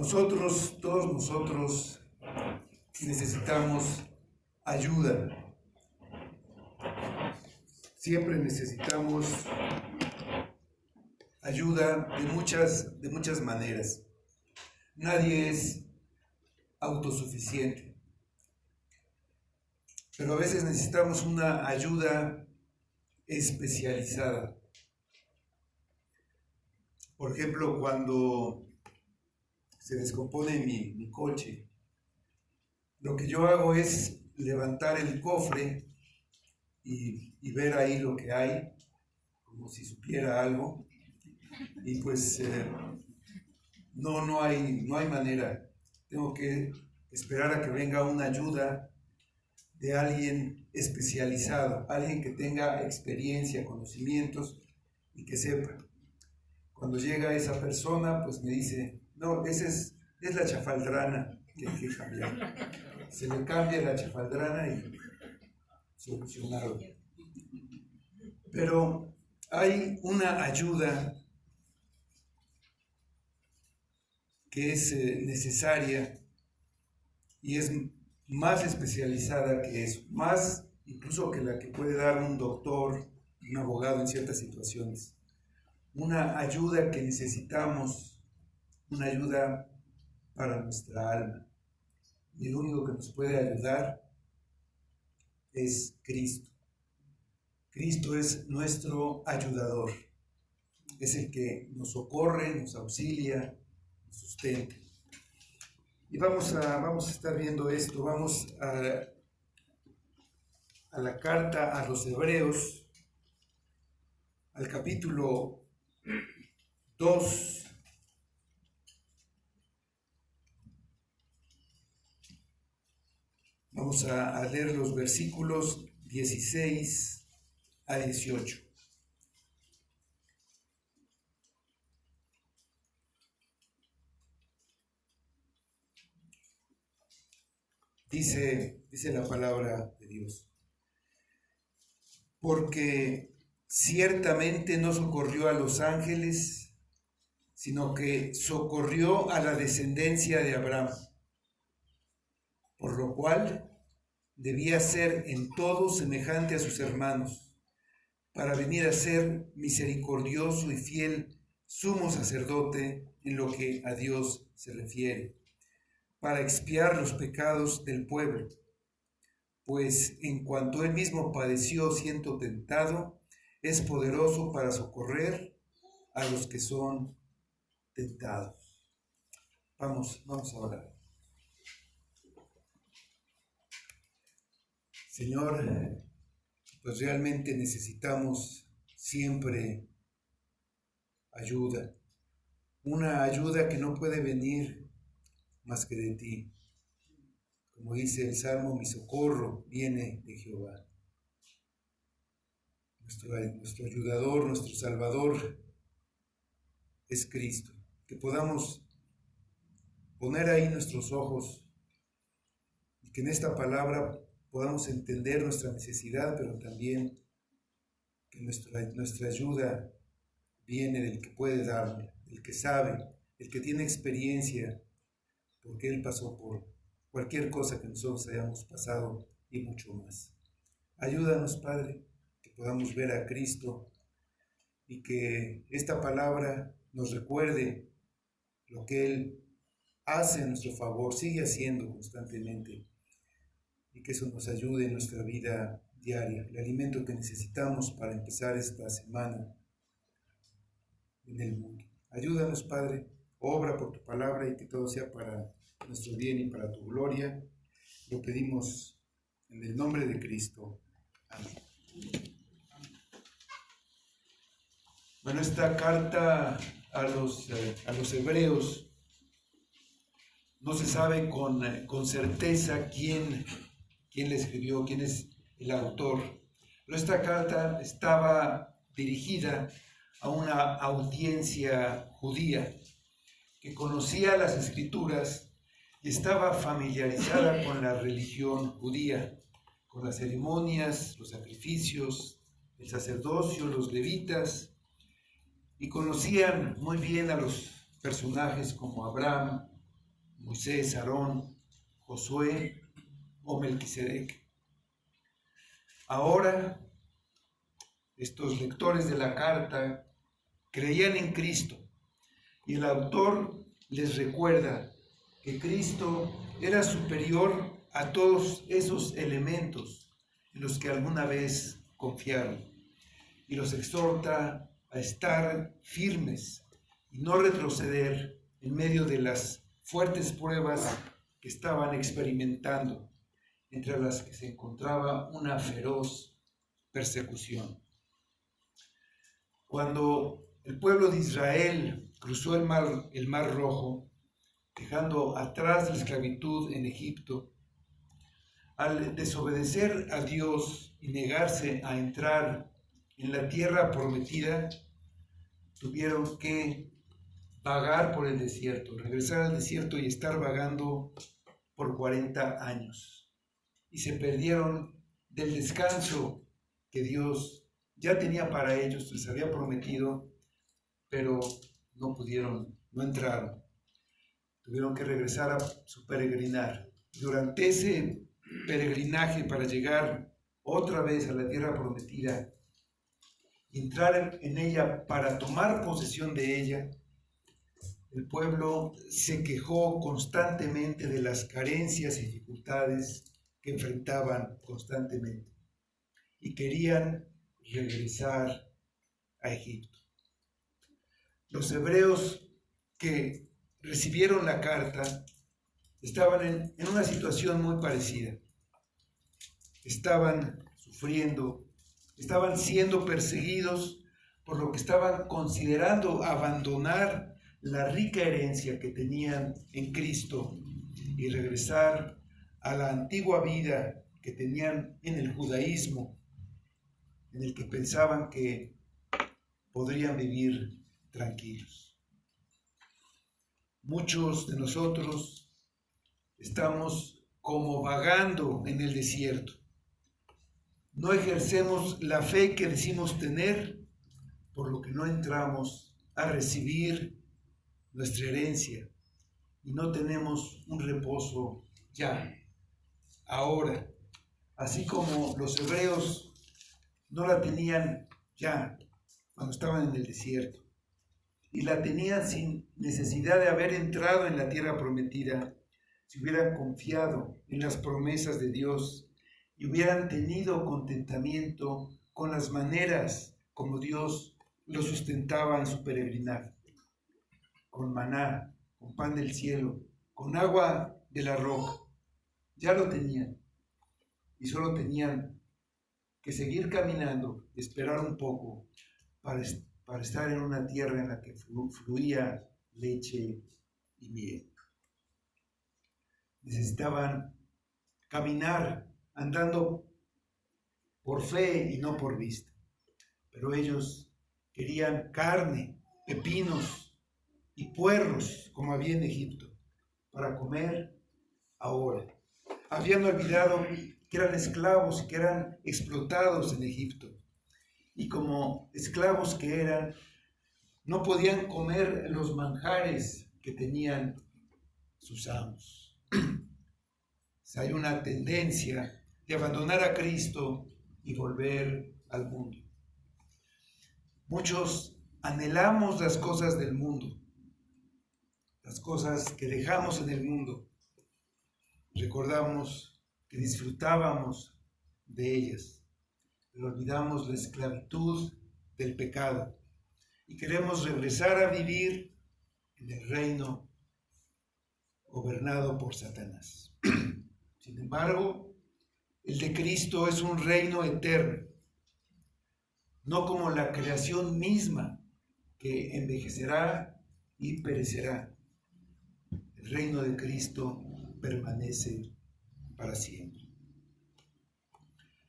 Todos nosotros necesitamos ayuda. Siempre necesitamos ayuda de muchas maneras. Nadie es autosuficiente, pero a veces necesitamos una ayuda especializada. Por ejemplo, cuando se descompone mi coche, lo que yo hago es levantar el cofre y ver ahí lo que hay, como si supiera algo, y pues no hay manera. Tengo que esperar a que venga una ayuda de alguien especializado, alguien que tenga experiencia, conocimientos y que sepa. Cuando llega esa persona, pues me dice, no, esa es la chafaldrana que hay que cambiar. Se le cambia la chafaldrana y solucionado. Pero hay una ayuda que es necesaria y es más especializada que eso, más incluso que la que puede dar un doctor, un abogado en ciertas situaciones. Una ayuda que necesitamos, una ayuda para nuestra alma. Y el único que nos puede ayudar es Cristo. Cristo es nuestro ayudador. Es el que nos socorre, nos auxilia, nos sustenta. Y vamos a estar viendo esto. Vamos a la carta a los Hebreos, al capítulo 2. Vamos a leer los versículos 16 a 18. Dice la palabra de Dios. Porque ciertamente no socorrió a los ángeles, sino que socorrió a la descendencia de Abraham, por lo cual debía ser en todo semejante a sus hermanos, para venir a ser misericordioso y fiel sumo sacerdote en lo que a Dios se refiere, para expiar los pecados del pueblo, pues en cuanto él mismo padeció siendo tentado, es poderoso para socorrer a los que son tentados. Vamos a orar. Señor, pues realmente necesitamos siempre ayuda, una ayuda que no puede venir más que de ti. Como dice el Salmo, mi socorro viene de Jehová. Nuestro ayudador, nuestro Salvador es Cristo. Que podamos poner ahí nuestros ojos y que en esta palabra podamos entender nuestra necesidad, pero también que nuestra ayuda viene del que puede darla, del que sabe, el que tiene experiencia, porque Él pasó por cualquier cosa que nosotros hayamos pasado y mucho más. Ayúdanos, Padre, que podamos ver a Cristo y que esta palabra nos recuerde lo que Él hace a nuestro favor, sigue haciendo constantemente, y que eso nos ayude en nuestra vida diaria, el alimento que necesitamos para empezar esta semana en el mundo. Ayúdanos, Padre, obra por tu palabra y que todo sea para nuestro bien y para tu gloria. Lo pedimos en el nombre de Cristo. Amén. Bueno, esta carta a los hebreos no se sabe con certeza quién la escribió, quién es el autor. Pero esta carta estaba dirigida a una audiencia judía que conocía las Escrituras y estaba familiarizada con la religión judía, con las ceremonias, los sacrificios, el sacerdocio, los levitas, y conocían muy bien a los personajes como Abraham, Moisés, Aarón, Josué o Melquisedec. Ahora, estos lectores de la carta creían en Cristo y el autor les recuerda que Cristo era superior a todos esos elementos en los que alguna vez confiaron y los exhorta a estar firmes y no retroceder en medio de las fuertes pruebas que estaban experimentando, entre las que se encontraba una feroz persecución. Cuando el pueblo de Israel cruzó el mar Rojo, dejando atrás la esclavitud en Egipto, al desobedecer a Dios y negarse a entrar en la tierra prometida, tuvieron que vagar por el desierto, regresar al desierto y estar vagando por 40 años. Y se perdieron del descanso que Dios ya tenía para ellos, les había prometido, pero no pudieron, no entraron. Tuvieron que regresar a su peregrinar. Durante ese peregrinaje para llegar otra vez a la tierra prometida, entrar en ella para tomar posesión de ella, el pueblo se quejó constantemente de las carencias y dificultades que enfrentaban constantemente y querían regresar a Egipto. Los hebreos que recibieron la carta estaban en una situación muy parecida. Estaban sufriendo, estaban siendo perseguidos por lo que estaban considerando abandonar la rica herencia que tenían en Cristo y regresar a la antigua vida que tenían en el judaísmo, en el que pensaban que podrían vivir tranquilos. Muchos de nosotros estamos como vagando en el desierto. No ejercemos la fe que decimos tener, por lo que no entramos a recibir nuestra herencia y no tenemos un reposo ya, ahora, así como los hebreos no la tenían ya cuando estaban en el desierto y la tenían sin necesidad de haber entrado en la tierra prometida, si hubieran confiado en las promesas de Dios y hubieran tenido contentamiento con las maneras como Dios los sustentaba en su peregrinar, con maná, con pan del cielo, con agua de la roca. Ya lo tenían y solo tenían que seguir caminando, esperar un poco para estar en una tierra en la que fluía leche y miel. Necesitaban caminar andando por fe y no por vista. Pero ellos querían carne, pepinos y puerros, como había en Egipto, para comer ahora. Habían olvidado que eran esclavos y que eran explotados en Egipto. Y como esclavos que eran, no podían comer los manjares que tenían sus amos. Hay una tendencia de abandonar a Cristo y volver al mundo. Muchos anhelamos las cosas del mundo, las cosas que dejamos en el mundo. Recordamos que disfrutábamos de ellas, pero olvidamos la esclavitud del pecado y queremos regresar a vivir en el reino gobernado por Satanás. Sin embargo, el de Cristo es un reino eterno, no como la creación misma que envejecerá y perecerá. El reino de Cristo permanece para siempre.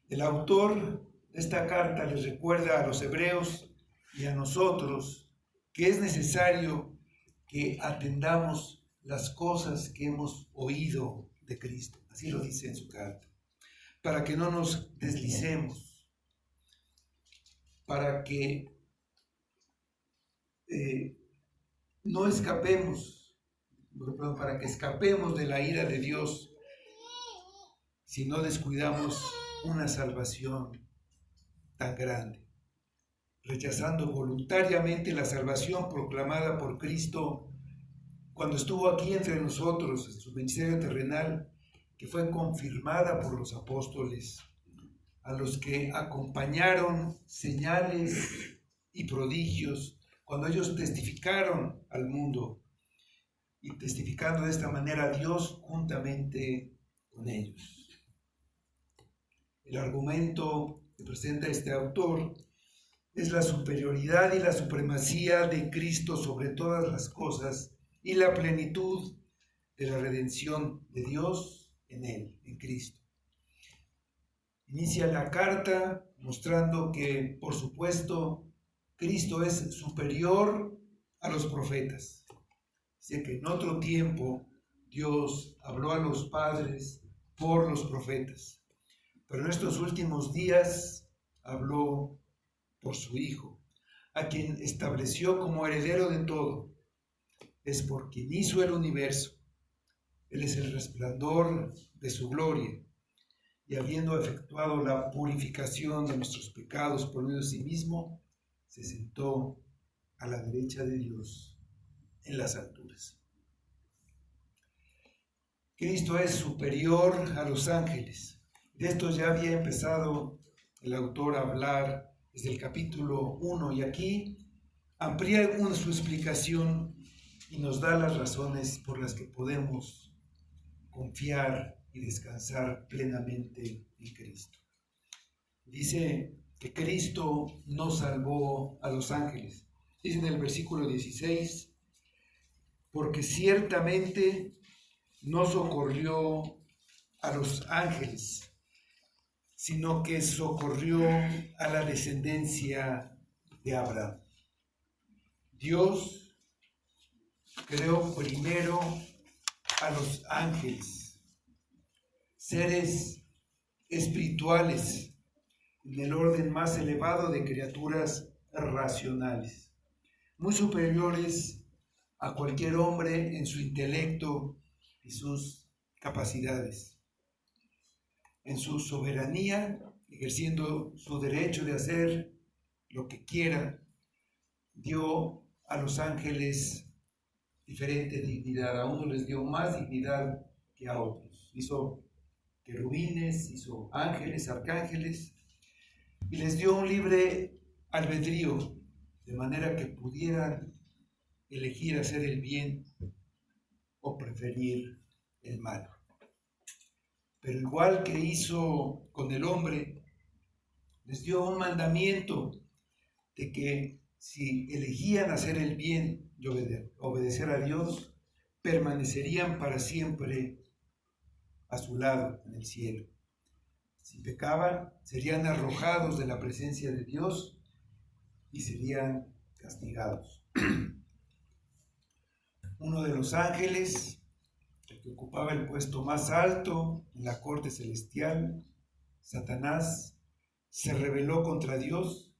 El autor de esta carta les recuerda a los hebreos y a nosotros que es necesario que atendamos las cosas que hemos oído de Cristo. Así lo dice en su carta. Para que no nos deslicemos, para que no escapemos para que escapemos de la ira de Dios si no descuidamos una salvación tan grande, rechazando voluntariamente la salvación proclamada por Cristo cuando estuvo aquí entre nosotros en su ministerio terrenal, que fue confirmada por los apóstoles, a los que acompañaron señales y prodigios cuando ellos testificaron al mundo, y testificando de esta manera a Dios juntamente con ellos. El argumento que presenta este autor es la superioridad y la supremacía de Cristo sobre todas las cosas y la plenitud de la redención de Dios en Él, en Cristo. Inicia la carta mostrando que, por supuesto, Cristo es superior a los profetas. Dice que en otro tiempo Dios habló a los padres por los profetas, pero en estos últimos días habló por su Hijo, a quien estableció como heredero de todo. Es por quien hizo el universo. Él es el resplandor de su gloria, y habiendo efectuado la purificación de nuestros pecados por medio de sí mismo, se sentó a la derecha de Dios en las alturas. Cristo es superior a los ángeles. De esto ya había empezado el autor a hablar desde el capítulo 1, y aquí amplía su explicación y nos da las razones por las que podemos confiar y descansar plenamente en Cristo. Dice que Cristo no salvó a los ángeles. Dice en el versículo 16, porque ciertamente no socorrió a los ángeles, sino que socorrió a la descendencia de Abraham. Dios creó primero a los ángeles, seres espirituales en el orden más elevado de criaturas racionales, muy superiores a cualquier hombre en su intelecto y sus capacidades, en su soberanía, ejerciendo su derecho de hacer lo que quiera. Dio a los ángeles diferente dignidad. A unos les dio más dignidad que a otros. Hizo querubines, hizo ángeles, arcángeles, y les dio un libre albedrío, de manera que pudieran elegir hacer el bien o preferir el mal. Pero igual que hizo con el hombre, les dio un mandamiento de que si elegían hacer el bien y obedecer a Dios, permanecerían para siempre a su lado en el cielo. Si pecaban, serían arrojados de la presencia de Dios y serían castigados. Uno de los ángeles, el que ocupaba el puesto más alto en la corte celestial, Satanás, se rebeló contra Dios,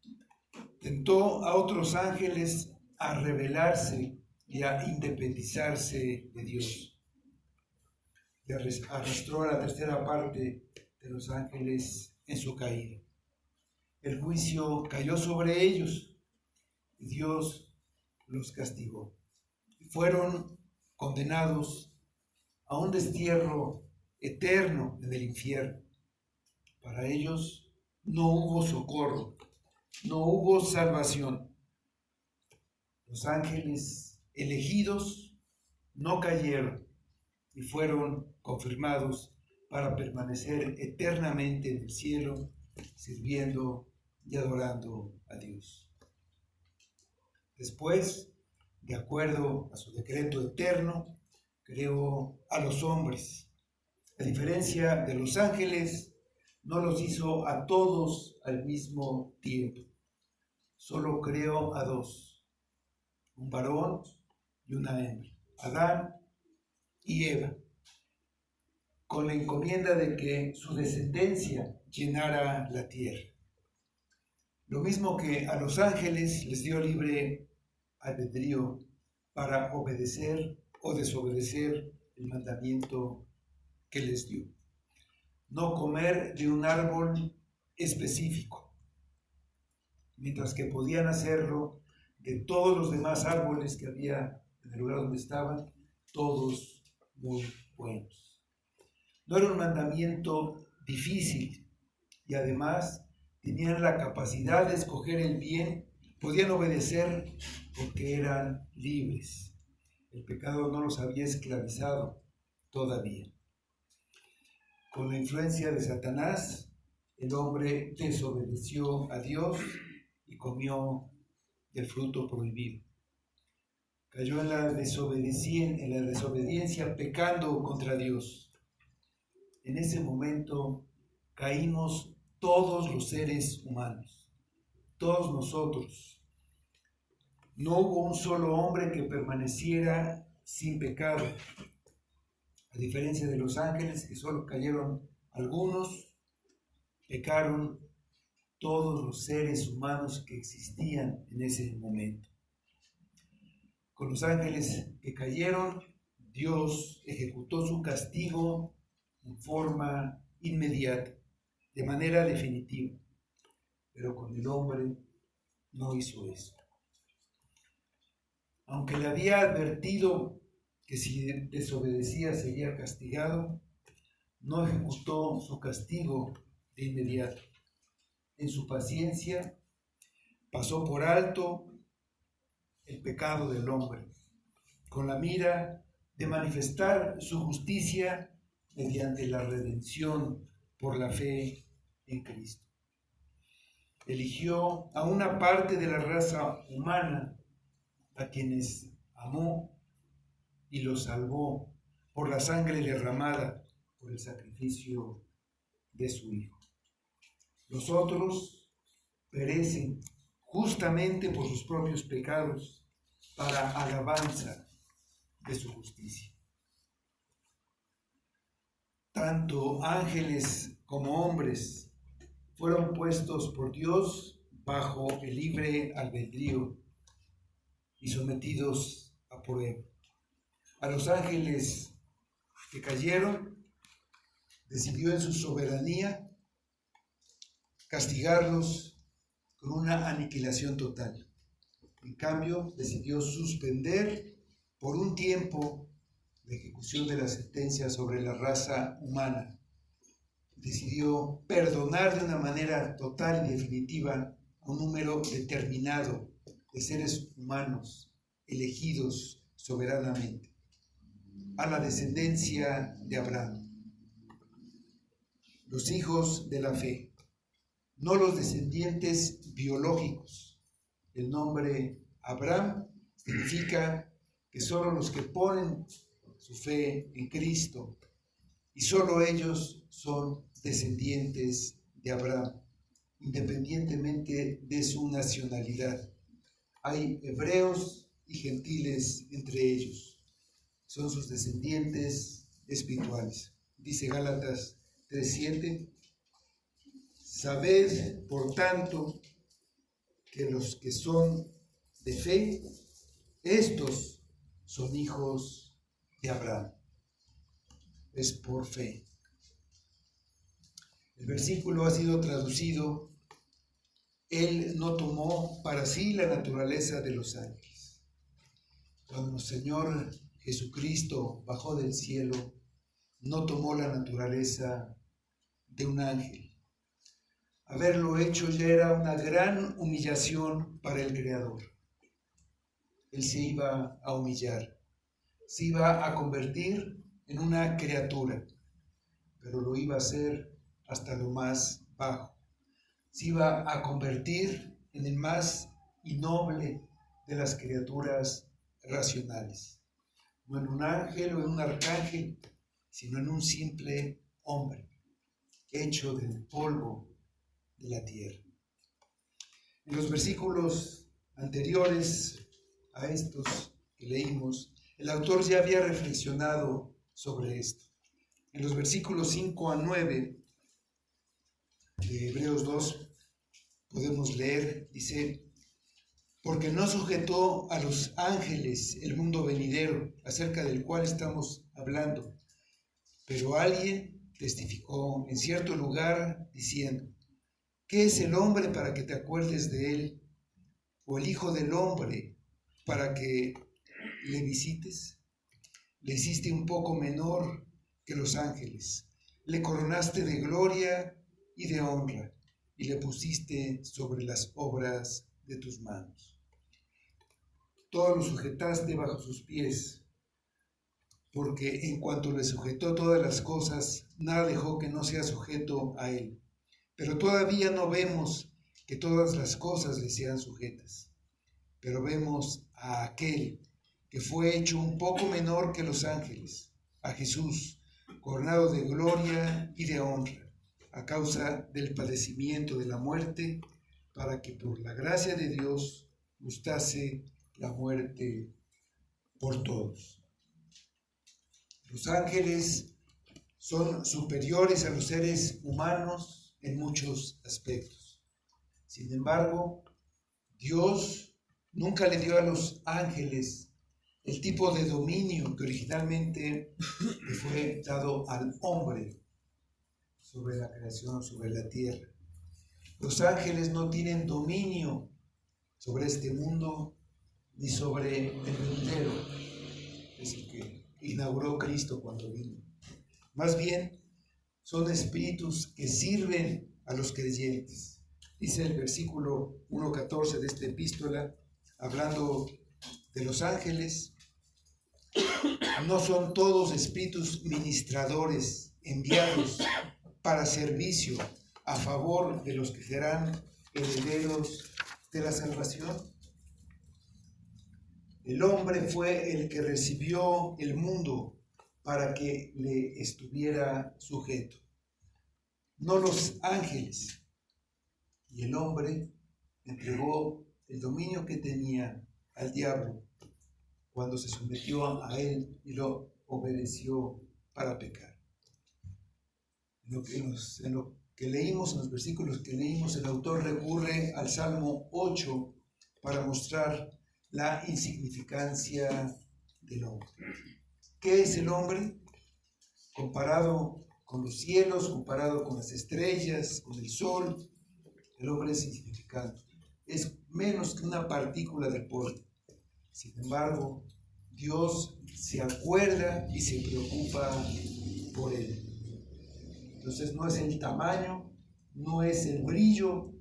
tentó a otros ángeles a rebelarse y a independizarse de Dios. Y arrastró a la tercera parte de los ángeles en su caída. El juicio cayó sobre ellos y Dios los castigó. Fueron condenados a un destierro eterno en el infierno. Para ellos no hubo socorro, no hubo salvación. Los ángeles elegidos no cayeron y fueron confirmados para permanecer eternamente en el cielo, sirviendo y adorando a Dios. Después, de acuerdo a su decreto eterno, creó a los hombres. A diferencia de los ángeles, no los hizo a todos al mismo tiempo. Solo creó a dos, un varón y una hembra, Adán y Eva, con la encomienda de que su descendencia llenara la tierra. Lo mismo que a los ángeles les dio libre albedrío para obedecer o desobedecer el mandamiento que les dio. No comer de un árbol específico, mientras que podían hacerlo de todos los demás árboles que había en el lugar donde estaban, todos muy buenos. No era un mandamiento difícil y además tenían la capacidad de escoger el bien, podían obedecer porque eran libres. El pecado no los había esclavizado todavía. Con la influencia de Satanás, el hombre desobedeció a Dios y comió del fruto prohibido. Cayó en la desobediencia, pecando contra Dios. En ese momento caímos todos los seres humanos, todos nosotros. No hubo un solo hombre que permaneciera sin pecado. A diferencia de los ángeles, que solo cayeron algunos, pecaron todos los seres humanos que existían en ese momento. Con los ángeles que cayeron, Dios ejecutó su castigo en forma inmediata, de manera definitiva. Pero con el hombre no hizo eso. Aunque le había advertido que si desobedecía sería castigado, no ejecutó su castigo de inmediato. En su paciencia pasó por alto el pecado del hombre, con la mira de manifestar su justicia mediante la redención por la fe en Cristo. Eligió a una parte de la raza humana a quienes amó y los salvó por la sangre derramada por el sacrificio de su Hijo. Los otros perecen justamente por sus propios pecados para alabanza de su justicia. Tanto ángeles como hombres fueron puestos por Dios bajo el libre albedrío y sometidos a prueba. A los ángeles que cayeron, decidió en su soberanía castigarlos con una aniquilación total. En cambio, decidió suspender por un tiempo la ejecución de la sentencia sobre la raza humana. Decidió perdonar de una manera total y definitiva a un número determinado de seres humanos elegidos soberanamente, a la descendencia de Abraham, los hijos de la fe, no los descendientes biológicos. El nombre Abraham significa que solo los que ponen su fe en Cristo y solo ellos son descendientes de Abraham, independientemente de su nacionalidad. Hay hebreos y gentiles entre ellos. Son sus descendientes espirituales. Dice Gálatas 3:7, sabed, por tanto, que los que son de fe, estos son hijos de Abraham. Es por fe. El versículo ha sido traducido: Él no tomó para sí la naturaleza de los ángeles. Cuando el Señor Jesucristo bajó del cielo, no tomó la naturaleza de un ángel. Haberlo hecho ya era una gran humillación para el Creador. Él se iba a humillar, se iba a convertir en una criatura, pero lo iba a hacer hasta lo más bajo. Se iba a convertir en el más innoble de las criaturas racionales, no en un ángel o en un arcángel, sino en un simple hombre, hecho del polvo de la tierra. En los versículos anteriores a estos que leímos, el autor ya había reflexionado sobre esto. En los versículos 5 a 9 de Hebreos 2 podemos leer, dice: porque no sujetó a los ángeles el mundo venidero, acerca del cual estamos hablando. Pero alguien testificó en cierto lugar diciendo: ¿qué es el hombre para que te acuerdes de él? ¿O el hijo del hombre para que le visites? Le hiciste un poco menor que los ángeles, le coronaste de gloria y de honra, y le pusiste sobre las obras de tus manos. Todo lo sujetaste bajo sus pies, porque en cuanto le sujetó todas las cosas, nada dejó que no sea sujeto a él. Pero todavía no vemos que todas las cosas le sean sujetas, pero vemos a aquel que fue hecho un poco menor que los ángeles, a Jesús, coronado de gloria y de honra, a causa del padecimiento de la muerte, para que por la gracia de Dios gustase la muerte por todos. Los ángeles son superiores a los seres humanos en muchos aspectos. Sin embargo, Dios nunca le dio a los ángeles el tipo de dominio que originalmente le fue dado al hombre sobre la creación, sobre la tierra. Los ángeles no tienen dominio sobre este mundo ni sobre el venidero, es el que inauguró Cristo cuando vino. Más bien, son espíritus que sirven a los creyentes. Dice el versículo 1:14 de esta epístola, hablando de los ángeles: no son todos espíritus ministradores enviados para servicio a favor de los que serán herederos de la salvación. El hombre fue el que recibió el mundo para que le estuviera sujeto, no los ángeles. Y el hombre entregó el dominio que tenía al diablo cuando se sometió a él y lo obedeció para pecar. En lo que leímos, en los versículos que leímos, el autor recurre al Salmo 8 para mostrar la insignificancia del hombre. ¿Qué es el hombre? Comparado con los cielos, comparado con las estrellas, con el sol, el hombre es insignificante. Es menos que una partícula de polvo. Sin embargo, Dios se acuerda y se preocupa por él. Entonces no es el tamaño, no es el brillo,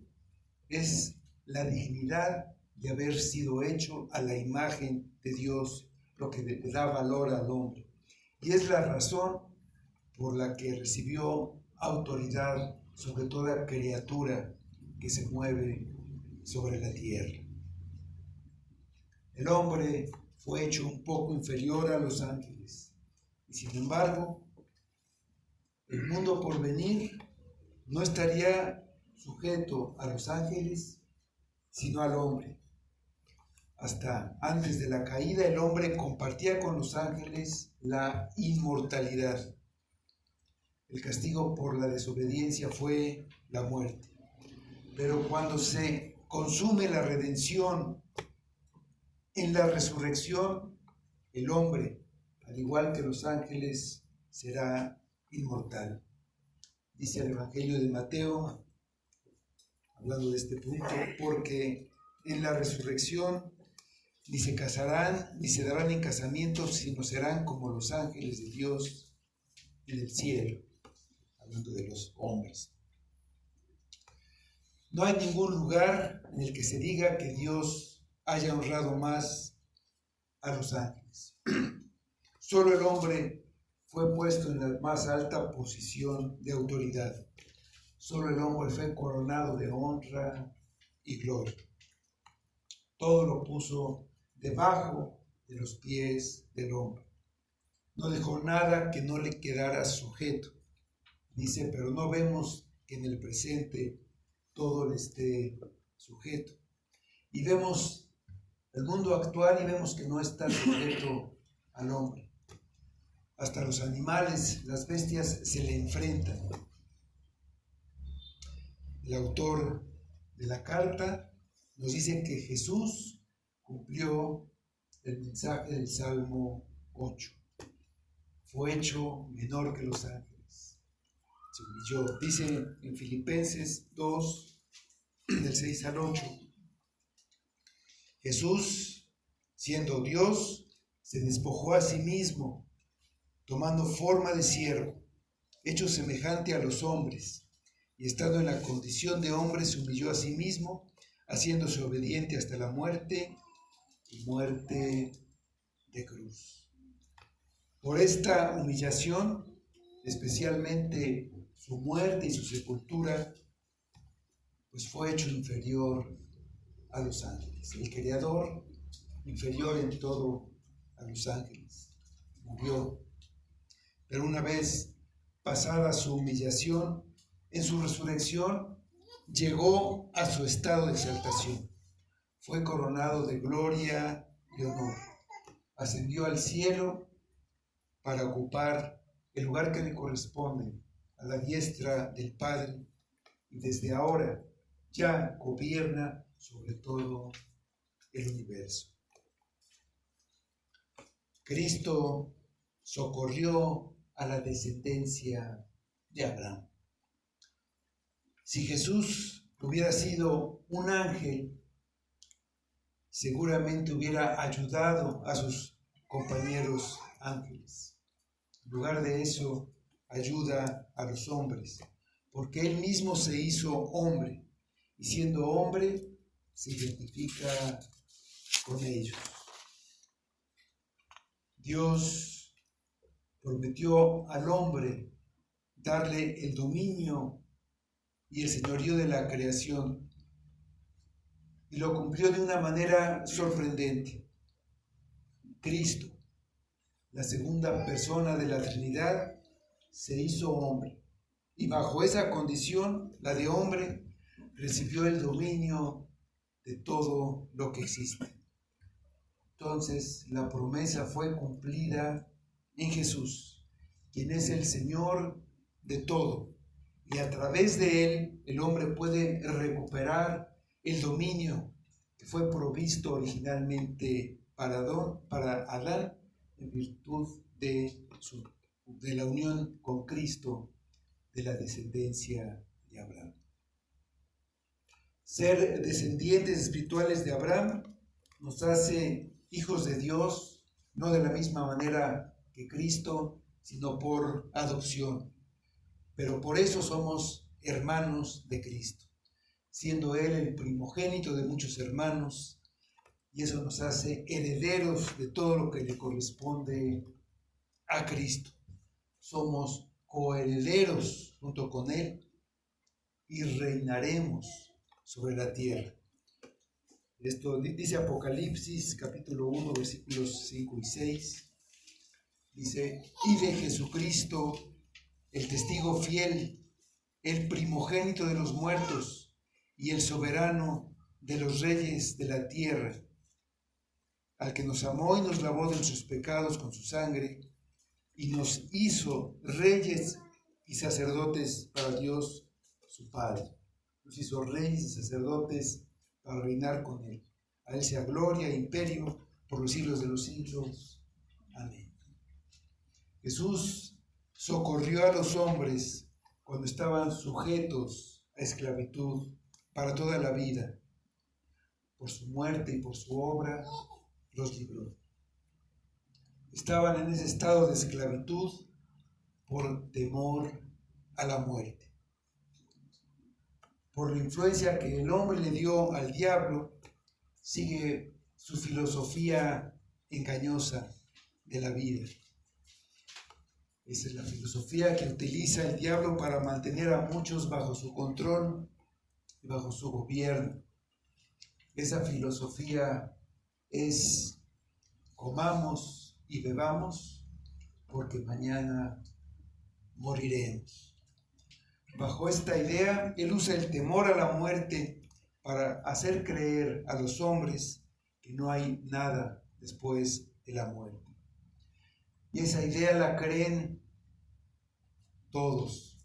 es la dignidad de haber sido hecho a la imagen de Dios, lo que le da valor al hombre. Y es la razón por la que recibió autoridad sobre toda criatura que se mueve sobre la tierra. El hombre fue hecho un poco inferior a los ángeles, y sin embargo, el mundo por venir no estaría sujeto a los ángeles, sino al hombre. Hasta antes de la caída, el hombre compartía con los ángeles la inmortalidad. El castigo por la desobediencia fue la muerte. Pero cuando se consume la redención en la resurrección, el hombre, al igual que los ángeles, será inmortal. Dice el Evangelio de Mateo, hablando de este punto, porque en la resurrección ni se casarán, ni se darán en casamiento, sino serán como los ángeles de Dios en el cielo, hablando de los hombres. No hay ningún lugar en el que se diga que Dios haya honrado más a los ángeles. Solo el hombre fue puesto en la más alta posición de autoridad. Solo el hombre fue coronado de honra y gloria. Todo lo puso debajo de los pies del hombre. No dejó nada que no le quedara sujeto. Dice, pero no vemos que en el presente todo le esté sujeto. Y vemos el mundo actual y vemos que no está sujeto al hombre. Hasta los animales, las bestias, se le enfrentan. El autor de la carta nos dice que Jesús cumplió el mensaje del Salmo 8. Fue hecho menor que los ángeles. Se humilló. Dice en Filipenses 2, del 6 al 8. Jesús, siendo Dios, se despojó a sí mismo, tomando forma de siervo, hecho semejante a los hombres, y estando en la condición de hombre, se humilló a sí mismo, haciéndose obediente hasta la muerte y muerte de cruz. Por esta humillación, especialmente su muerte y su sepultura, pues fue hecho inferior a los ángeles. El Creador, inferior en todo a los ángeles, murió. Pero una vez pasada su humillación, en su resurrección llegó a su estado de exaltación. Fue coronado de gloria y honor. Ascendió al cielo para ocupar el lugar que le corresponde a la diestra del Padre, y desde ahora ya gobierna sobre todo el universo. Cristo socorrió a la descendencia de Abraham. Si Jesús hubiera sido un ángel, seguramente hubiera ayudado a sus compañeros ángeles. En lugar de eso, ayuda a los hombres, porque Él mismo se hizo hombre, y siendo hombre, se identifica con ellos. Dios prometió al hombre darle el dominio y el señorío de la creación, y lo cumplió de una manera sorprendente. Cristo, la segunda persona de la Trinidad, se hizo hombre, y bajo esa condición, la de hombre, recibió el dominio de todo lo que existe. Entonces, la promesa fue cumplida en Jesús, quien es el Señor de todo, y a través de Él el hombre puede recuperar el dominio que fue provisto originalmente para Adán en virtud de la unión con Cristo, de la descendencia de Abraham. Ser descendientes espirituales de Abraham nos hace hijos de Dios, no de la misma manera que Cristo, sino por adopción. Pero por eso somos hermanos de Cristo, siendo Él el primogénito de muchos hermanos, y eso nos hace herederos de todo lo que le corresponde a Cristo. Somos coherederos junto con Él y reinaremos sobre la tierra. Esto dice Apocalipsis capítulo 1 versículos 5 y 6. Dice: y de Jesucristo, el testigo fiel, el primogénito de los muertos y el soberano de los reyes de la tierra, al que nos amó y nos lavó de nuestros pecados con su sangre, y nos hizo reyes y sacerdotes para Dios su Padre. Nos hizo reyes y sacerdotes para reinar con Él. A Él sea gloria e imperio por los siglos de los siglos. Amén. Jesús socorrió a los hombres cuando estaban sujetos a esclavitud para toda la vida. Por su muerte y por su obra los libró. Estaban en ese estado de esclavitud por temor a la muerte. Por la influencia que el hombre le dio al diablo, sigue su filosofía engañosa de la vida. Esa es la filosofía que utiliza el diablo para mantener a muchos bajo su control y bajo su gobierno. Esa filosofía es: comamos y bebamos porque mañana moriremos. Bajo esta idea, él usa el temor a la muerte para hacer creer a los hombres que no hay nada después de la muerte. Y esa idea la creen todos.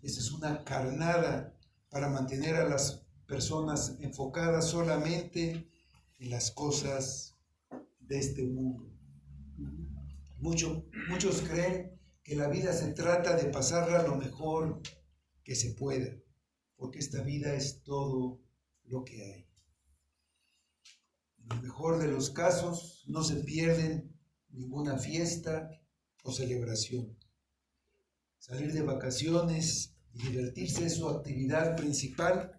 Esa es una carnada para mantener a las personas enfocadas solamente en las cosas de este mundo. Muchos creen que la vida se trata de pasarla lo mejor que se pueda, porque esta vida es todo lo que hay. En el mejor de los casos, no se pierden ninguna fiesta o celebración. Salir de vacaciones y divertirse es su actividad principal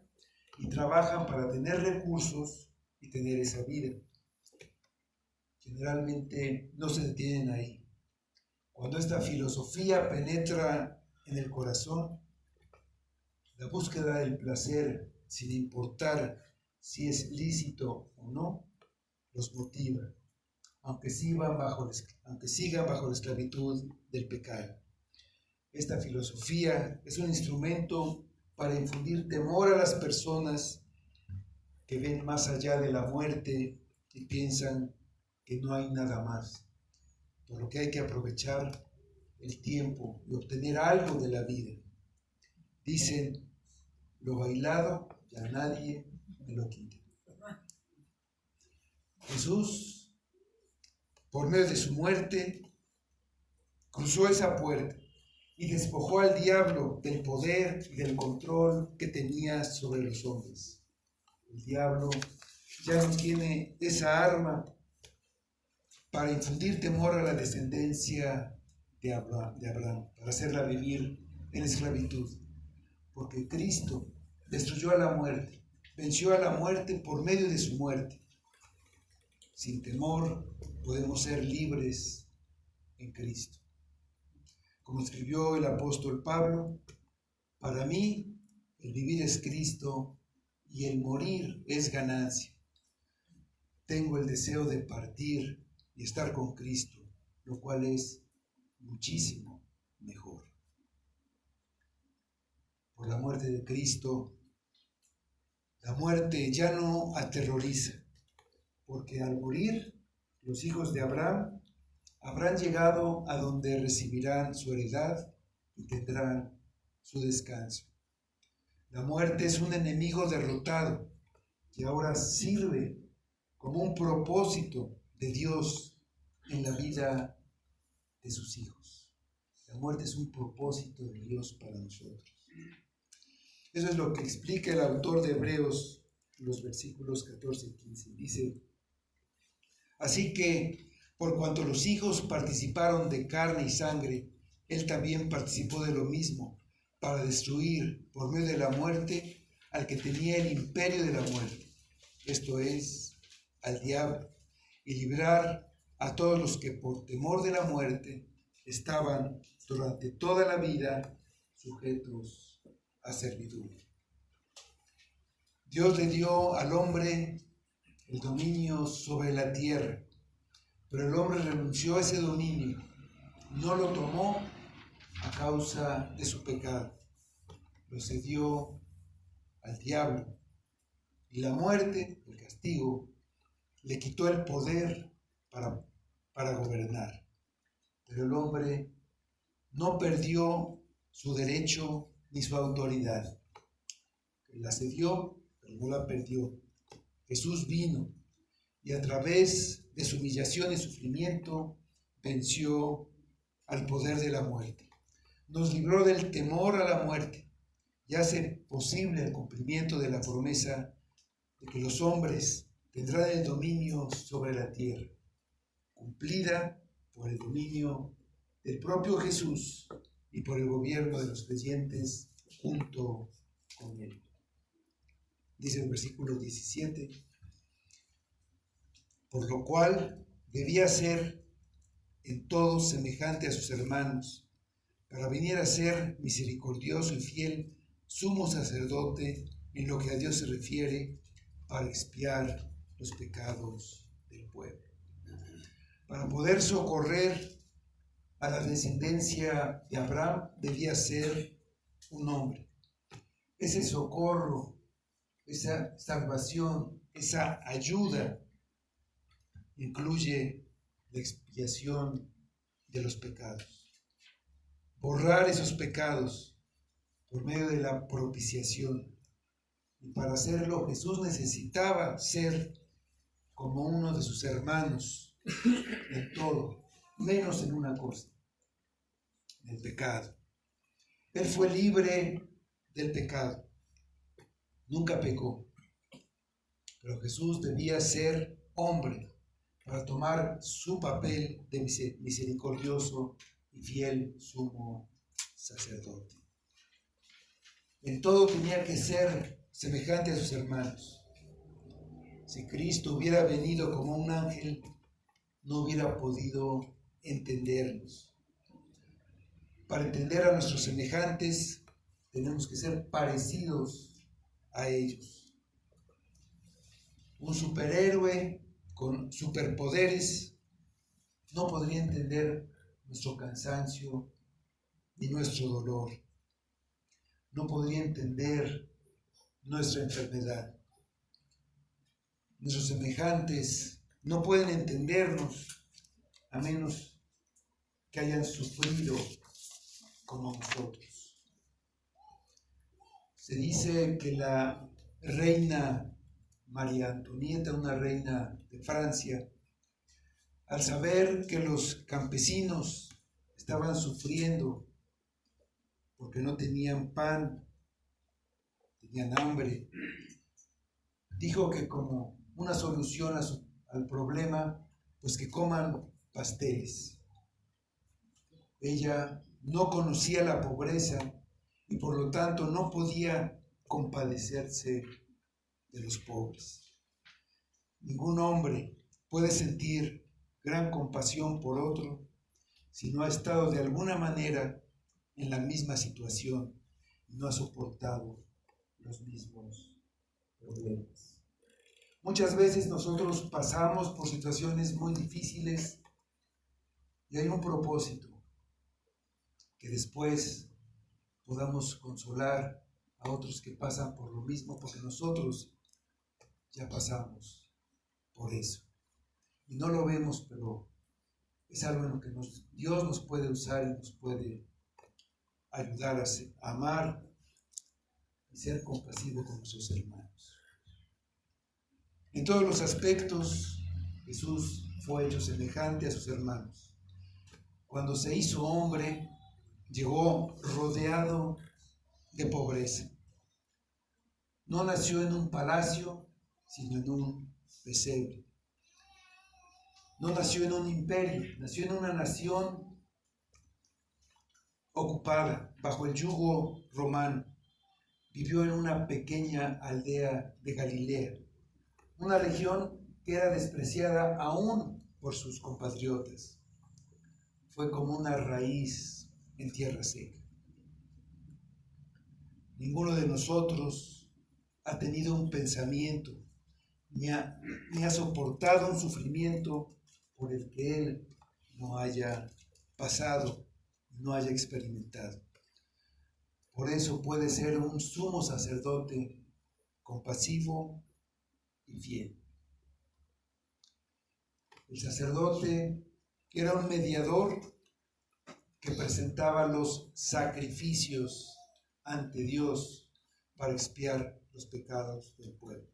y trabajan para tener recursos y tener esa vida. Generalmente no se detienen ahí. Cuando esta filosofía penetra en el corazón, la búsqueda del placer, sin importar si es lícito o no, los motiva, aunque sigan bajo la esclavitud del pecado. Esta filosofía es un instrumento para infundir temor a las personas que ven más allá de la muerte y piensan que no hay nada más, por lo que hay que aprovechar el tiempo y obtener algo de la vida. Dicen, lo bailado ya nadie me lo quita. Jesús, por medio de su muerte, cruzó esa puerta y despojó al diablo del poder y del control que tenía sobre los hombres. El diablo ya no tiene esa arma para infundir temor a la descendencia de Abraham, para hacerla vivir en esclavitud, porque Cristo destruyó a la muerte, venció a la muerte por medio de su muerte. Sin temor podemos ser libres en Cristo. Como escribió el apóstol Pablo, para mí el vivir es Cristo y el morir es ganancia. Tengo el deseo de partir y estar con Cristo, lo cual es muchísimo mejor. Por la muerte de Cristo, la muerte ya no aterroriza, porque al morir los hijos de Abraham habrán llegado a donde recibirán su heredad y tendrán su descanso. La muerte es un enemigo derrotado que ahora sirve como un propósito de Dios en la vida de sus hijos. La muerte es un propósito de Dios para nosotros. Eso es lo que explica el autor de Hebreos, los versículos 14 y 15. Dice, así que, por cuanto los hijos participaron de carne y sangre, él también participó de lo mismo, para destruir por medio de la muerte al que tenía el imperio de la muerte, esto es, al diablo, y librar a todos los que por temor de la muerte estaban durante toda la vida sujetos a servidumbre. Dios le dio al hombre el dominio sobre la tierra, pero el hombre renunció a ese dominio, no lo tomó a causa de su pecado, lo cedió al diablo, y la muerte, el castigo, le quitó el poder para gobernar. Pero el hombre no perdió su derecho ni su autoridad. La cedió, pero no la perdió. Jesús vino y a través de su humillación y sufrimiento venció al poder de la muerte. Nos libró del temor a la muerte y hace posible el cumplimiento de la promesa de que los hombres tendrán el dominio sobre la tierra, cumplida por el dominio del propio Jesús y por el gobierno de los creyentes junto con él. Dice el versículo 17, por lo cual debía ser en todo semejante a sus hermanos, para venir a ser misericordioso y fiel sumo sacerdote en lo que a Dios se refiere, para expiar los pecados del pueblo. Para poder socorrer a la descendencia de Abraham debía ser un hombre. Ese socorro, esa salvación, esa ayuda incluye la expiación de los pecados. Borrar esos pecados por medio de la propiciación. Y para hacerlo Jesús necesitaba ser como uno de sus hermanos en todo, menos en una cosa, en el pecado. Él fue libre del pecado, nunca pecó, pero Jesús debía ser hombre para tomar su papel de misericordioso y fiel sumo sacerdote. En todo tenía que ser semejante a sus hermanos. Si Cristo hubiera venido como un ángel, no hubiera podido entendernos. Para entender a nuestros semejantes, tenemos que ser parecidos a ellos. Un superhéroe con superpoderes no podría entender nuestro cansancio ni nuestro dolor. No podría entender nuestra enfermedad. Nuestros semejantes no pueden entendernos a menos que hayan sufrido como nosotros. Se dice que la reina María Antonieta, una reina de Francia, al saber que los campesinos estaban sufriendo porque no tenían pan, tenían hambre, dijo que como una solución al problema, pues que coman pasteles. Ella no conocía la pobreza y por lo tanto no podía compadecerse de los pobres. Ningún hombre puede sentir gran compasión por otro si no ha estado de alguna manera en la misma situación y no ha soportado los mismos problemas. Muchas veces nosotros pasamos por situaciones muy difíciles y hay un propósito, que después podamos consolar a otros que pasan por lo mismo, porque nosotros ya pasamos por eso. Y no lo vemos, pero es algo en lo que Dios nos puede usar y nos puede ayudar a amar y ser compasivo con nuestros hermanos. En todos los aspectos, Jesús fue hecho semejante a sus hermanos. Cuando se hizo hombre, llegó rodeado de pobreza. No nació en un palacio, sino en un pesebre. No nació en un imperio, nació en una nación ocupada bajo el yugo romano. Vivió en una pequeña aldea de Galilea, una región que era despreciada aún por sus compatriotas. Fue como una raíz en tierra seca. Ninguno de nosotros ha tenido un pensamiento ni ha soportado un sufrimiento por el que él no haya pasado, no haya experimentado. Por eso puede ser un sumo sacerdote compasivo y fiel. El sacerdote era un mediador que presentaba los sacrificios ante Dios para expiar los pecados del pueblo.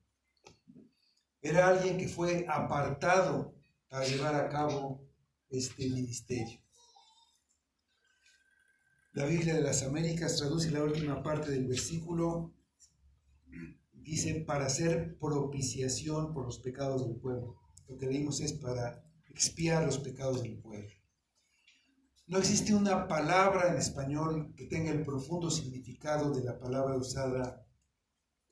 Era alguien que fue apartado para llevar a cabo este ministerio. La Biblia de las Américas traduce la última parte del versículo, dice, para hacer propiciación por los pecados del pueblo. Lo que leímos es para expiar los pecados del pueblo. No existe una palabra en español que tenga el profundo significado de la palabra usada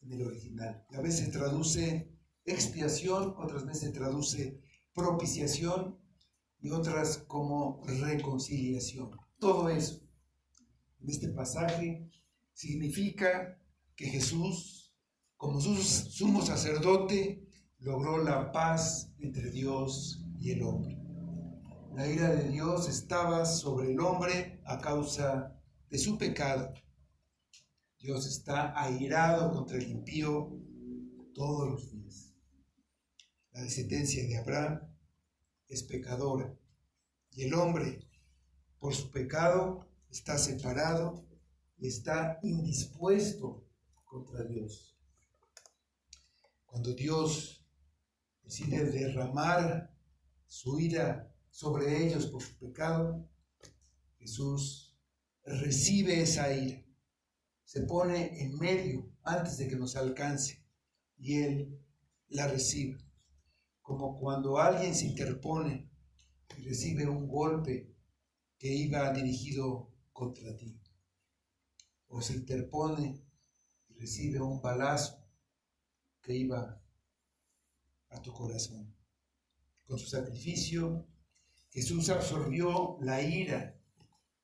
en el original. A veces se traduce expiación, otras veces se traduce propiciación y otras como reconciliación. Todo eso en este pasaje significa que Jesús, como sumo sacerdote, logró la paz entre Dios y el hombre. La ira de Dios estaba sobre el hombre a causa de su pecado. Dios está airado contra el impío todos los días. La descendencia de Abraham es pecadora y el hombre, por su pecado, está separado y está indispuesto contra Dios. Cuando Dios decide derramar su ira sobre ellos por su pecado, Jesús recibe esa ira, se pone en medio antes de que nos alcance y Él la recibe. Como cuando alguien se interpone y recibe un golpe que iba dirigido contra ti, o se interpone y recibe un balazo que iba a tu corazón. Con su sacrificio, Jesús absorbió la ira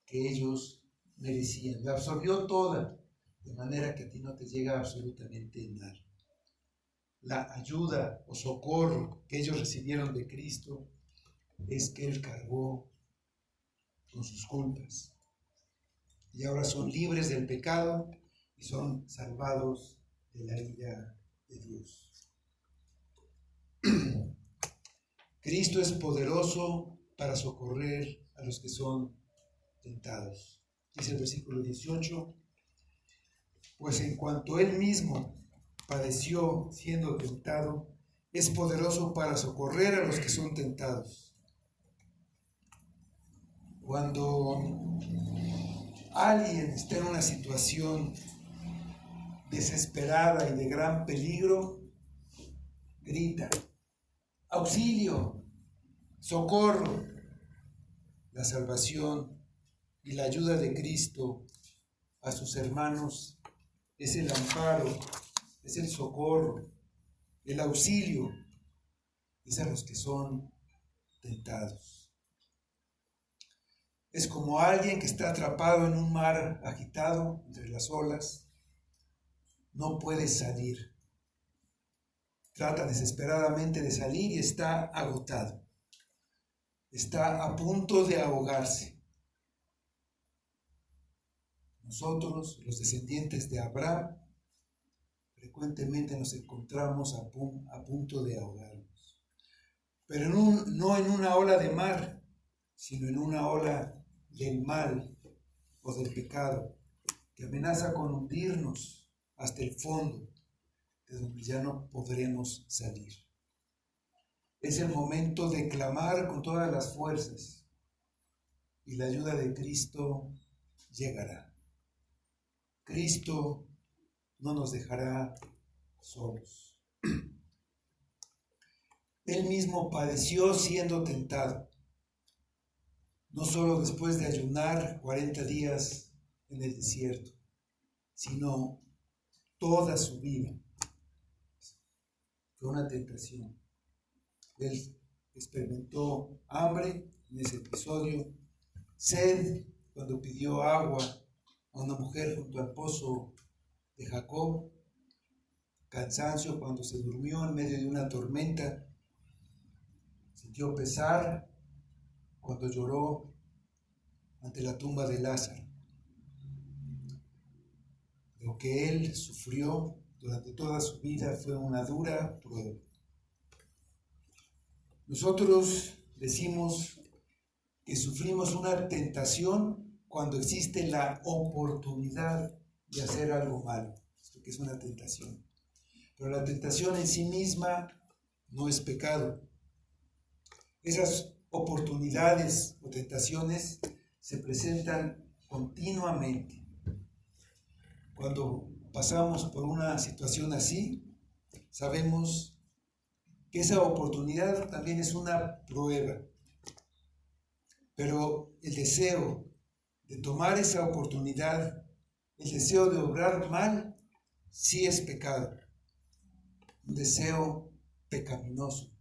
que ellos merecían, la absorbió toda, de manera que a ti no te llega absolutamente nada. La ayuda o socorro que ellos recibieron de Cristo es que Él cargó con sus culpas. Y ahora son libres del pecado y son salvados de la ira de Dios. Cristo es poderoso para socorrer a los que son tentados. Dice el versículo 18, pues en cuanto Él mismo padeció siendo tentado, es poderoso para socorrer a los que son tentados. Cuando alguien está en una situación desesperada y de gran peligro, grita: auxilio, socorro. La salvación y la ayuda de Cristo a sus hermanos es el amparo, es el socorro, el auxilio, es a los que son tentados. Es como alguien que está atrapado en un mar agitado entre las olas, no puede salir. Trata desesperadamente de salir y está agotado. Está a punto de ahogarse. Nosotros, los descendientes de Abraham, frecuentemente nos encontramos a punto de ahogarnos. Pero no en una ola de mar, sino en una ola del mal o del pecado, que amenaza con hundirnos hasta el fondo, de donde ya no podremos salir. Es el momento de clamar con todas las fuerzas y la ayuda de Cristo llegará. Cristo no nos dejará solos. Él mismo padeció siendo tentado, no solo después de ayunar 40 días en el desierto, sino toda su vida. Fue una tentación. Él experimentó hambre en ese episodio, sed cuando pidió agua a una mujer junto al pozo de Jacob, cansancio cuando se durmió en medio de una tormenta, sintió pesar cuando lloró ante la tumba de Lázaro. Lo que él sufrió durante toda su vida fue una dura prueba. Nosotros decimos que sufrimos una tentación cuando existe la oportunidad de hacer algo malo. Esto que es una tentación. Pero la tentación en sí misma no es pecado. Esas oportunidades o tentaciones se presentan continuamente. Cuando pasamos por una situación así, sabemos que esa oportunidad también es una prueba. Pero el deseo de tomar esa oportunidad, el deseo de obrar mal, sí es pecado. Un deseo pecaminoso.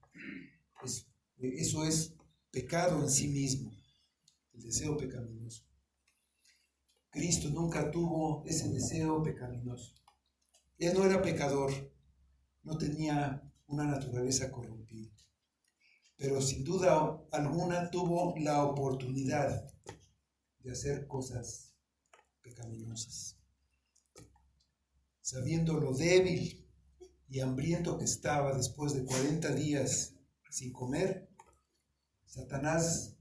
Eso es pecado en sí mismo, el deseo pecaminoso. Cristo nunca tuvo ese deseo pecaminoso. Él no era pecador, no tenía una naturaleza corrompida, pero sin duda alguna tuvo la oportunidad de hacer cosas pecaminosas. Sabiendo lo débil y hambriento que estaba después de 40 días sin comer, Satanás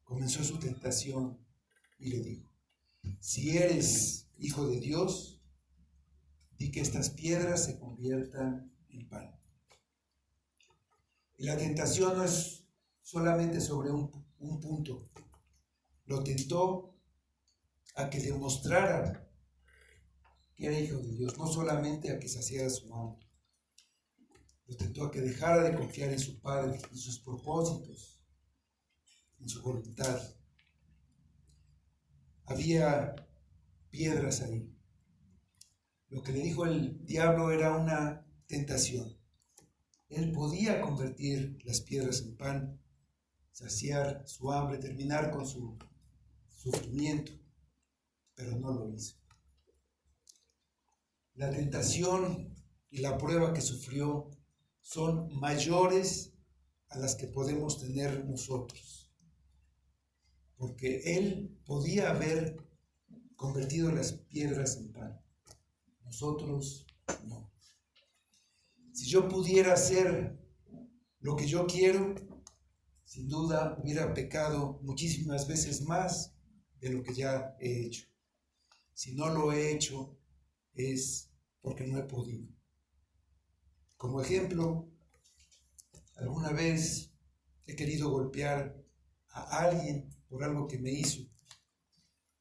comenzó su tentación y le dijo: si eres hijo de Dios, y que estas piedras se conviertan en pan. Y la tentación no es solamente sobre un punto. Lo tentó a que demostrara que era hijo de Dios, no solamente a que saciara su hambre. Lo tentó a que dejara de confiar en su Padre, en sus propósitos, en su voluntad. Había piedras ahí. Lo que le dijo el diablo era una tentación. Él podía convertir las piedras en pan, saciar su hambre, terminar con su sufrimiento, pero no lo hizo. La tentación y la prueba que sufrió son mayores a las que podemos tener nosotros, porque él podía haber convertido las piedras en pan, nosotros no. Si yo pudiera hacer lo que yo quiero, sin duda hubiera pecado muchísimas veces más de lo que ya he hecho. Si no lo he hecho, es porque no he podido. Como ejemplo, alguna vez he querido golpear a alguien por algo que me hizo.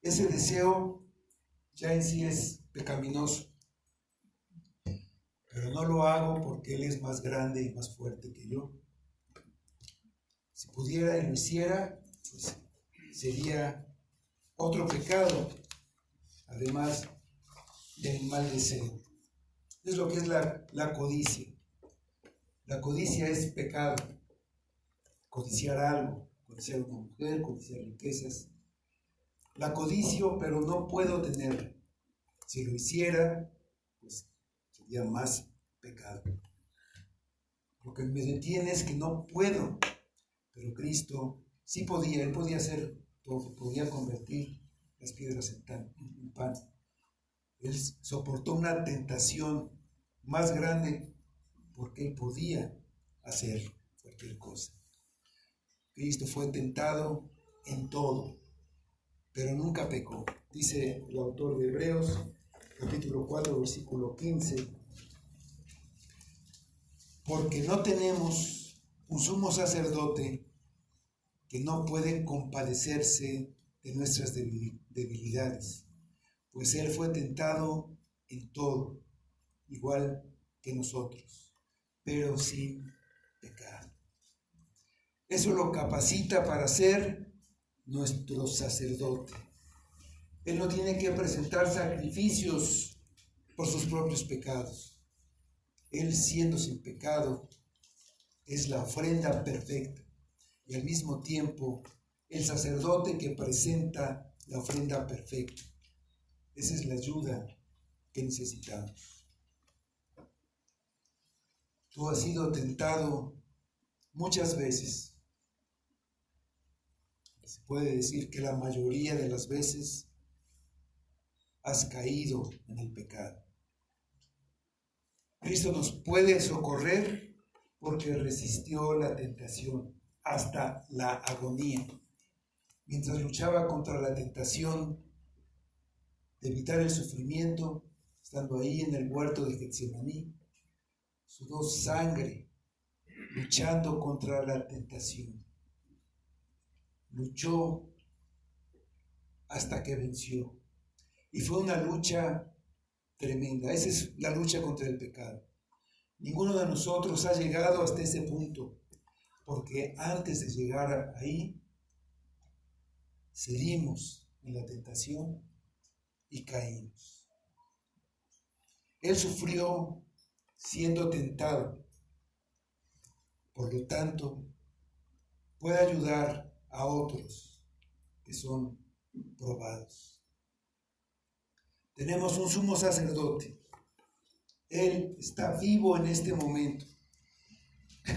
Ese deseo ya en sí es pecaminoso, pero no lo hago porque él es más grande y más fuerte que yo. Si pudiera y lo hiciera, pues sería otro pecado, además del mal deseo. Es lo que es la codicia. La codicia es pecado. Codiciar algo, codiciar una mujer, codiciar riquezas. La codicio, pero no puedo tener. Si lo hiciera, pues sería más pecado. Lo que me detiene es que no puedo. Pero Cristo sí podía, Él podía hacer todo, podía convertir las piedras en pan. Él soportó una tentación más grande porque Él podía hacer cualquier cosa. Cristo fue tentado en todo, pero nunca pecó. Dice el autor de Hebreos, capítulo 4, versículo 15, porque no tenemos un sumo sacerdote que no puede compadecerse de nuestras debilidades, pues Él fue tentado en todo, igual que nosotros, pero sin pecado. Eso lo capacita para ser nuestro sacerdote. Él no tiene que presentar sacrificios por sus propios pecados. Él, siendo sin pecado, es la ofrenda perfecta y al mismo tiempo el sacerdote que presenta la ofrenda perfecta. Esa es la ayuda que necesitamos. Tú has sido tentado muchas veces. Se puede decir que la mayoría de las veces has caído en el pecado. Cristo nos puede socorrer porque resistió la tentación hasta la agonía. Mientras luchaba contra la tentación de evitar el sufrimiento, estando ahí en el huerto de Getsemaní, sudó sangre luchando contra la tentación. Luchó hasta que venció. Y fue una lucha tremenda. Esa es la lucha contra el pecado. Ninguno de nosotros ha llegado hasta ese punto, porque antes de llegar ahí, cedimos en la tentación y caímos. Él sufrió siendo tentado. Por lo tanto, puede ayudar a otros que son probados. Tenemos un sumo sacerdote. Él está vivo en este momento.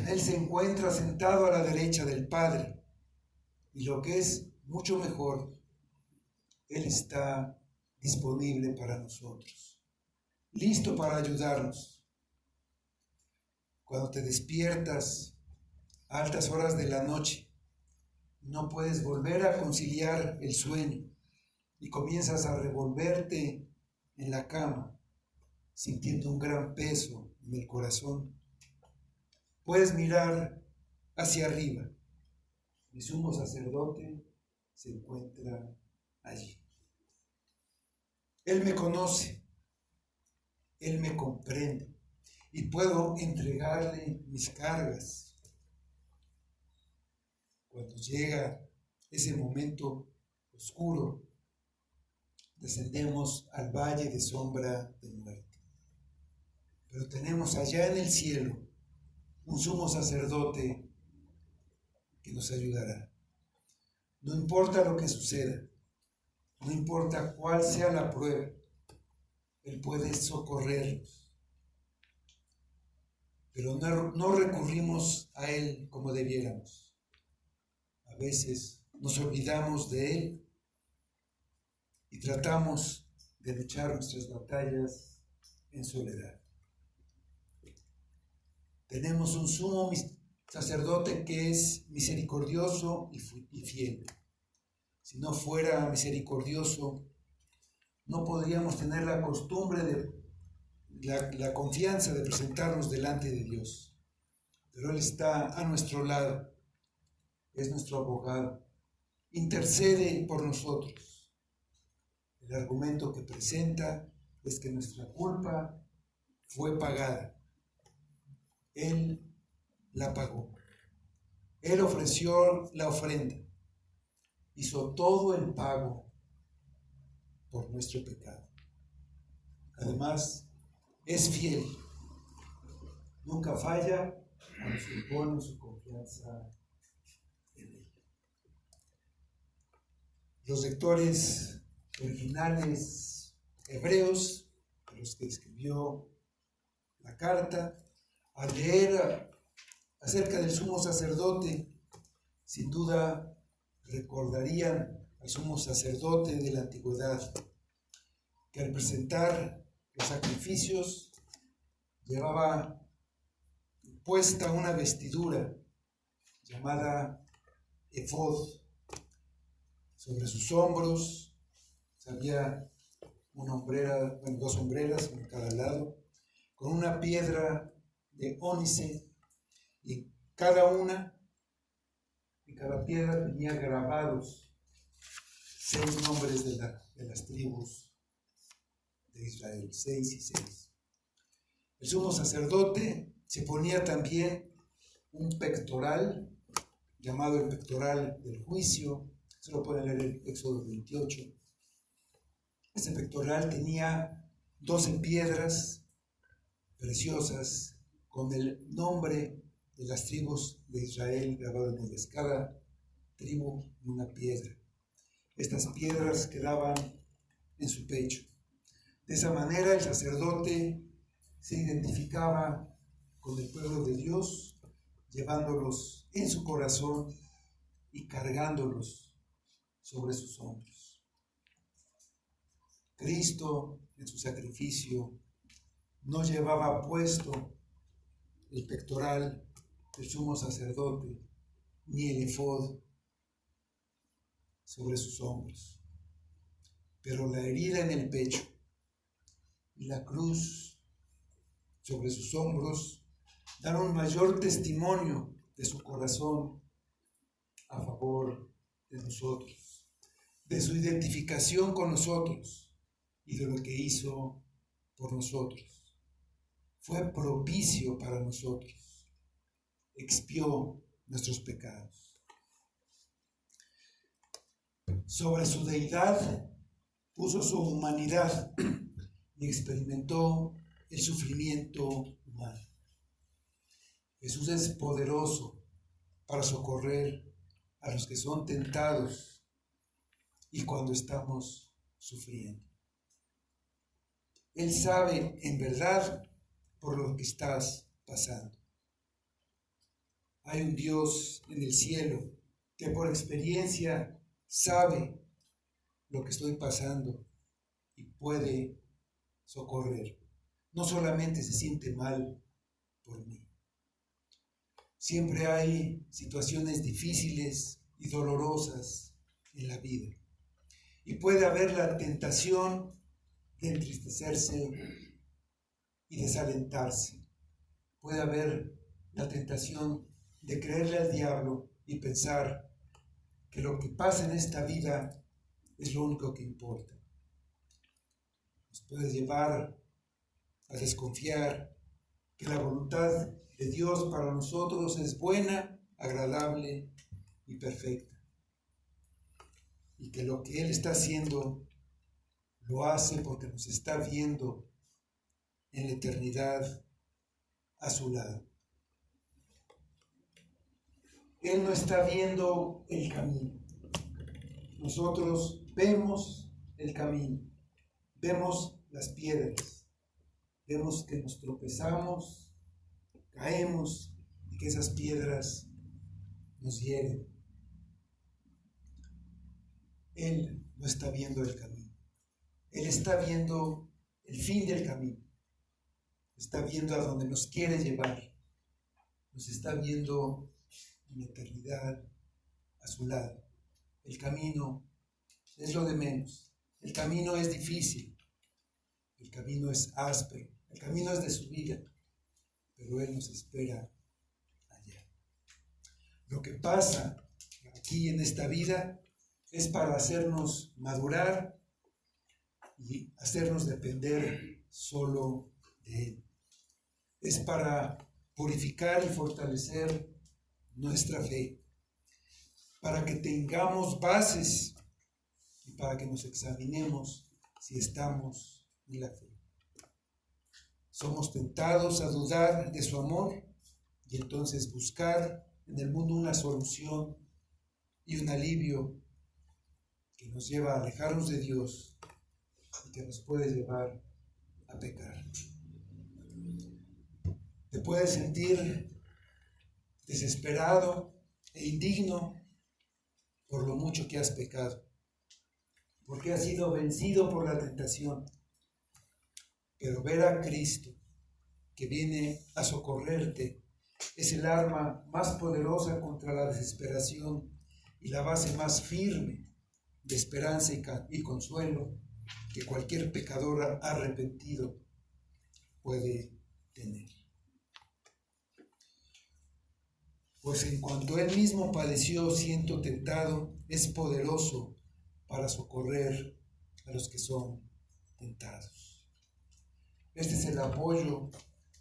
Él se encuentra sentado a la derecha del Padre. Y lo que es mucho mejor, Él está disponible para nosotros, listo para ayudarnos. Cuando te despiertas a altas horas de la noche, no puedes volver a conciliar el sueño y comienzas a revolverte en la cama. sintiendo un gran peso en el corazón, puedes mirar hacia arriba. Mi sumo sacerdote se encuentra allí. Él me conoce, Él me comprende y puedo entregarle mis cargas. Cuando llega ese momento oscuro, descendemos al valle de sombra de muerte. Pero tenemos allá en el cielo un sumo sacerdote que nos ayudará. No importa lo que suceda, no importa cuál sea la prueba, Él puede socorrernos. Pero no recurrimos a Él como debiéramos. A veces nos olvidamos de Él y tratamos de luchar nuestras batallas en soledad. Tenemos un sumo sacerdote que es misericordioso y fiel. Si no fuera misericordioso, no podríamos tener la costumbre de la confianza de presentarnos delante de Dios. Pero Él está a nuestro lado, es nuestro abogado, intercede por nosotros. El argumento que presenta es que nuestra culpa fue pagada. Él la pagó. Él ofreció la ofrenda. Hizo todo el pago por nuestro pecado. Además, es fiel. Nunca falla a los que ponen su confianza en Él. Los lectores originales hebreos, a los que escribió la carta, al leer acerca del sumo sacerdote, sin duda recordarían al sumo sacerdote de la antigüedad, que al presentar los sacrificios llevaba puesta una vestidura llamada efod. Sobre sus hombros había una hombrera, dos sombreras en cada lado, con una piedra de ónice, y en cada piedra tenía grabados 6 nombres de las tribus de Israel, 6 y 6. El sumo sacerdote se ponía también un pectoral, llamado el pectoral del juicio. Se lo pueden leer en Éxodo 28. Ese pectoral tenía 12 piedras preciosas con el nombre de las tribus de Israel grabado en ellas. Cada tribu una piedra. Estas piedras quedaban en su pecho. De esa manera el sacerdote se identificaba con el pueblo de Dios, llevándolos en su corazón y cargándolos sobre sus hombros. Cristo, en su sacrificio, no llevaba puesto el pectoral del sumo sacerdote, ni el efod sobre sus hombros. Pero la herida en el pecho y la cruz sobre sus hombros dan un mayor testimonio de su corazón a favor de nosotros, de su identificación con nosotros y de lo que hizo por nosotros. Fue propicio para nosotros, expió nuestros pecados. Sobre su deidad puso su humanidad y experimentó el sufrimiento humano. Jesús es poderoso para socorrer a los que son tentados y cuando estamos sufriendo. Él sabe en verdad por lo que estás pasando. Hay un Dios en el cielo que por experiencia sabe lo que estoy pasando y puede socorrer. No solamente se siente mal por mí. Siempre hay situaciones difíciles y dolorosas en la vida. Y puede haber la tentación de entristecerse y desalentarse. Puede haber la tentación de creerle al diablo y pensar que lo que pasa en esta vida es lo único que importa. Nos puede llevar a desconfiar que la voluntad de Dios para nosotros es buena, agradable y perfecta. Y que lo que Él está haciendo lo hace porque nos está viendo en la eternidad a su lado. Él no está viendo el camino. Nosotros vemos el camino, vemos las piedras, vemos que nos tropezamos, caemos y que esas piedras nos hieren. Él no está viendo el camino. Él está viendo el fin del camino. Está viendo a donde nos quiere llevar. Nos está viendo en la eternidad a su lado. El camino es lo de menos. El camino es difícil. El camino es áspero. El camino es de subida. Pero Él nos espera allá. Lo que pasa aquí en esta vida es para hacernos madurar y hacernos depender solo de Él. Es para purificar y fortalecer nuestra fe, para que tengamos bases y para que nos examinemos si estamos en la fe. Somos tentados a dudar de su amor y entonces buscar en el mundo una solución y un alivio que nos lleva a alejarnos de Dios y que nos puede llevar a pecar. Te puedes sentir desesperado e indigno por lo mucho que has pecado, porque has sido vencido por la tentación. Pero ver a Cristo, que viene a socorrerte, es el arma más poderosa contra la desesperación y la base más firme de esperanza y consuelo que cualquier pecador arrepentido puede tener. Pues en cuanto Él mismo padeció siendo tentado, es poderoso para socorrer a los que son tentados. Este es el apoyo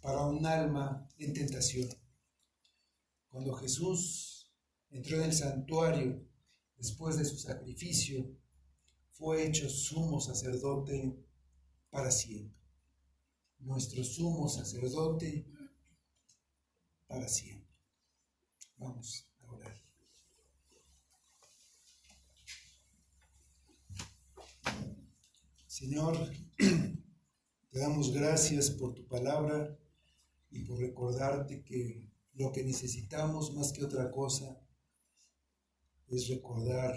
para un alma en tentación. Cuando Jesús entró en el santuario después de su sacrificio, fue hecho sumo sacerdote para siempre. Nuestro sumo sacerdote para siempre. Vamos a orar. Señor, te damos gracias por tu palabra y por recordarte que lo que necesitamos más que otra cosa es recordar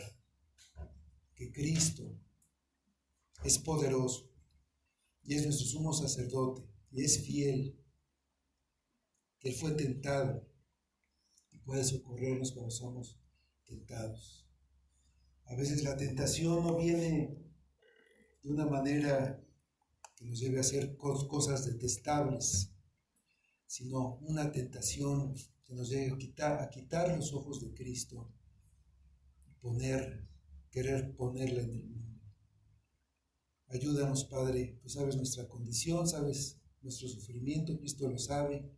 que Cristo es poderoso y es nuestro sumo sacerdote y es fiel, que Él fue tentado y puede socorrernos cuando somos tentados. A veces la tentación no viene de una manera que nos lleve a hacer cosas detestables, sino una tentación que nos lleve a quitar los ojos de Cristo y querer ponerla en el mundo. Ayúdanos, Padre, tú sabes nuestra condición, sabes nuestro sufrimiento, Cristo lo sabe,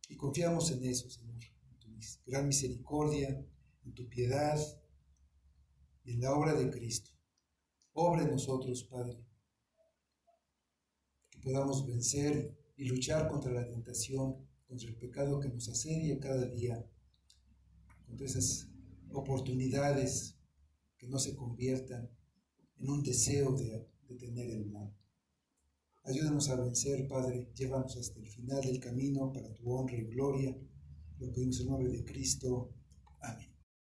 y confiamos en eso, Señor, en tu gran misericordia, en tu piedad y en la obra de Cristo. Obra en nosotros, Padre, que podamos vencer y luchar contra la tentación, contra el pecado que nos asedia cada día, contra esas oportunidades que no se conviertan en un deseo de tener el mal. Ayúdanos a vencer, Padre, llévanos hasta el final del camino para tu honra y gloria. Lo pedimos en nombre de Cristo. Amén.